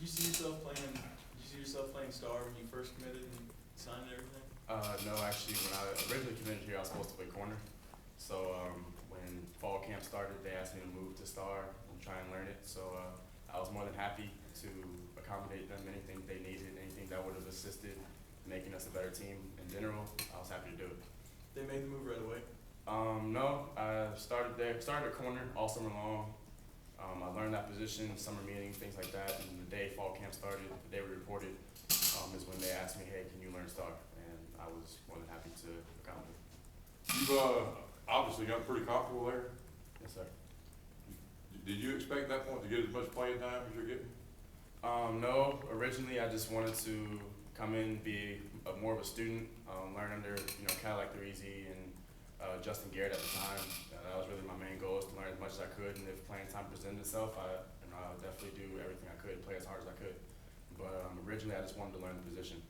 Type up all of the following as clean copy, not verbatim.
you see yourself playing? Did you see yourself playing star when you first committed and signed and everything? No, actually, when I originally committed here, I was supposed to play corner. So when fall camp started, they asked me to move to star and try and learn it. So I was more than happy to accommodate them. Anything they needed, anything that would have assisted making us a better team in general, I was happy to do it. They made the move right away. No, I started at corner all summer long. I learned that position, summer meetings, things like that. And the day fall camp started, the day we reported, is when they asked me, hey, can you learn star? And I was more than happy to accommodate. You've obviously got pretty comfortable there. Yes, sir. Did you expect that point to get as much playing time as you're getting? No, originally I just wanted to come in, be more of a student, learn under, Cal Easy and Justin Garrett at the time. That was really my main goal, is to learn as much as I could, and if playing time presented itself, I would definitely do everything I could, play as hard as I could. But originally I just wanted to learn the position.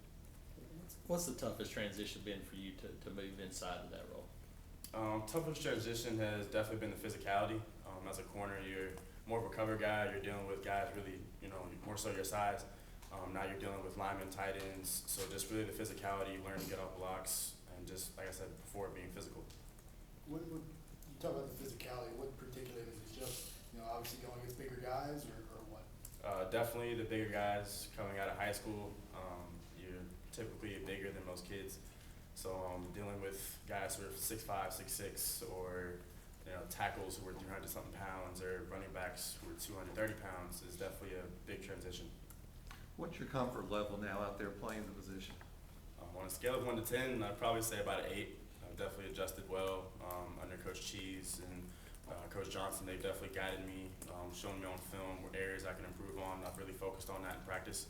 What's the toughest transition been for you to move inside of that role? Toughest transition has definitely been the physicality. As a corner, you're more of a cover guy. You're dealing with guys really, more so your size. Now you're dealing with linemen, tight ends. So just really the physicality, you learn to get off blocks, and just, like I said before, being physical. When you talk about the physicality, what particularly is it? Just, obviously going against bigger guys or what? Definitely the bigger guys coming out of high school. You're typically bigger than most kids. So dealing with guys who are 6'5", 6'6", or tackles who are 300-something pounds, or running backs who are 230 pounds is definitely a big transition. What's your comfort level now out there playing the position? On a scale of 1 to 10, I'd probably say about an 8. I've definitely adjusted well under Coach Cheese and Coach Johnson. They've definitely guided me, shown me on film what areas I can improve on. I've really focused on that in practice.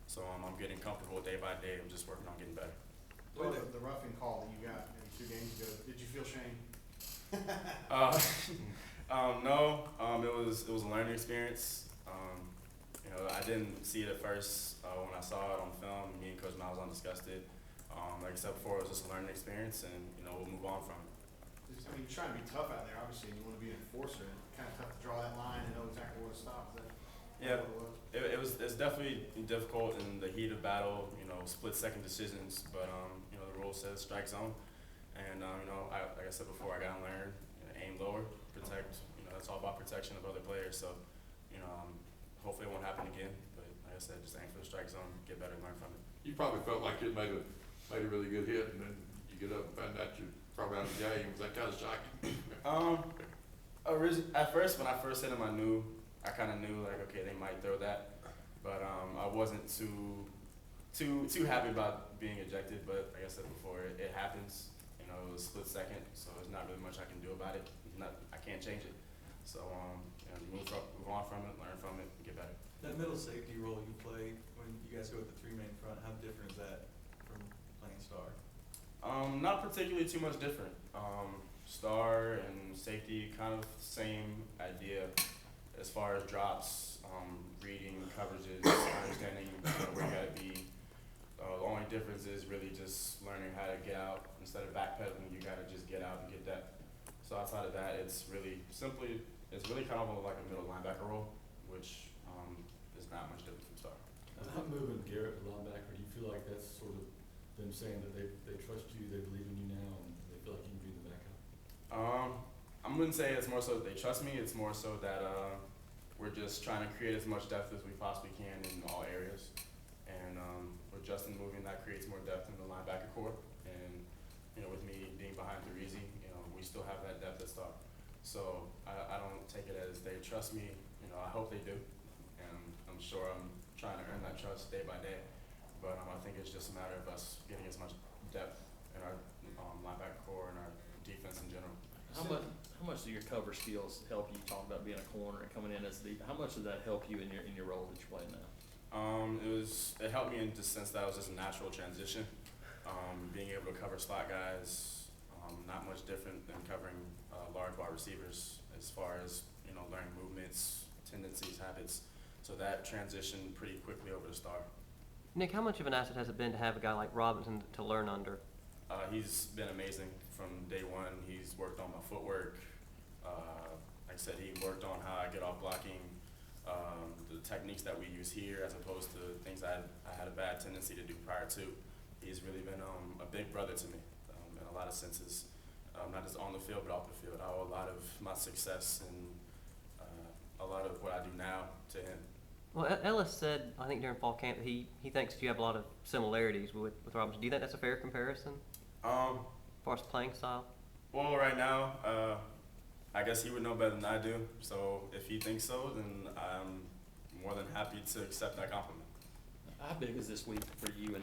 So I'm getting comfortable day by day. I'm just working on getting better. The Ruffin call that you got maybe 2 games ago, did you feel shame? No, it was a learning experience. I didn't see it at first when I saw it on film. Me and Coach Miles undisgusted. Like I said before, it was just a learning experience, and we'll move on from it. You're trying to be tough out there, obviously, and you want to be an enforcer. It's kind of tough to draw that line and know exactly where to stop. Yeah, it's definitely difficult in the heat of battle. Split-second decisions, but the rule says strike zone, and like I said before, I gotta learn, aim lower, protect. It's all about protection of other players. So, hopefully it won't happen again. But like I said, just aim for the strike zone, get better, and learn from it. You probably felt like it made a really good hit, and then you get up and find out you're probably out of the game. Was that kind of shocking? At first, when I first hit him, I kind of knew like, okay, they might throw that, but I wasn't too happy about being ejected. But like I said before, it happens. It was a split second, so there's not really much I can do about it. I can't change it. So move on from it, learn from it, and get better. That middle safety role you play when you guys go with the 3-man front, how different is that from playing star? Not particularly too much different. Star and safety, kind of same idea as far as drops, reading coverages, understanding where you gotta be. The only difference is really just learning how to get out. Instead of backpedaling, you gotta just get out and get depth. So outside of that, it's really kind of like a middle linebacker role, which is not much different from star. Not moving Garrett to linebacker, do you feel like that's sort of them saying that they trust you, they believe in you now, and they feel like you can be the backup? I wouldn't say it's more so that they trust me. It's more so that we're just trying to create as much depth as we possibly can in all areas. And with Justin moving, that creates more depth in the linebacker core. And with me being behind Therese, we still have that depth at star. So I don't take it as they trust me. I hope they do, and I'm sure I'm trying to earn that trust day by day. But I think it's just a matter of us getting as much depth in our linebacker core and our defense in general. How much do your cover skills help you? Talk about being a corner and coming in as the. How much does that help you in your role that you're playing now? It helped me in the sense that it was just a natural transition. Being able to cover slot guys, not much different than covering large wide receivers as far as learning movements, tendencies, habits. So that transitioned pretty quickly over to star. Nick, how much of an asset has it been to have a guy like Robinson to learn under? He's been amazing from day one. He's worked on my footwork. Like I said, he worked on how I get off blocking, the techniques that we use here as opposed to things I had a bad tendency to do prior to. He's really been a big brother to me in a lot of senses, not just on the field but off the field. I owe a lot of my success and a lot of what I do now to him. Well, Ellis said, I think during fall camp, that he thinks you have a lot of similarities with Robinson. Do you think that's a fair comparison as far as playing style? Well, right now, I guess he would know better than I do. So if he thinks so, then I'm more than happy to accept that compliment. How big is this week for you and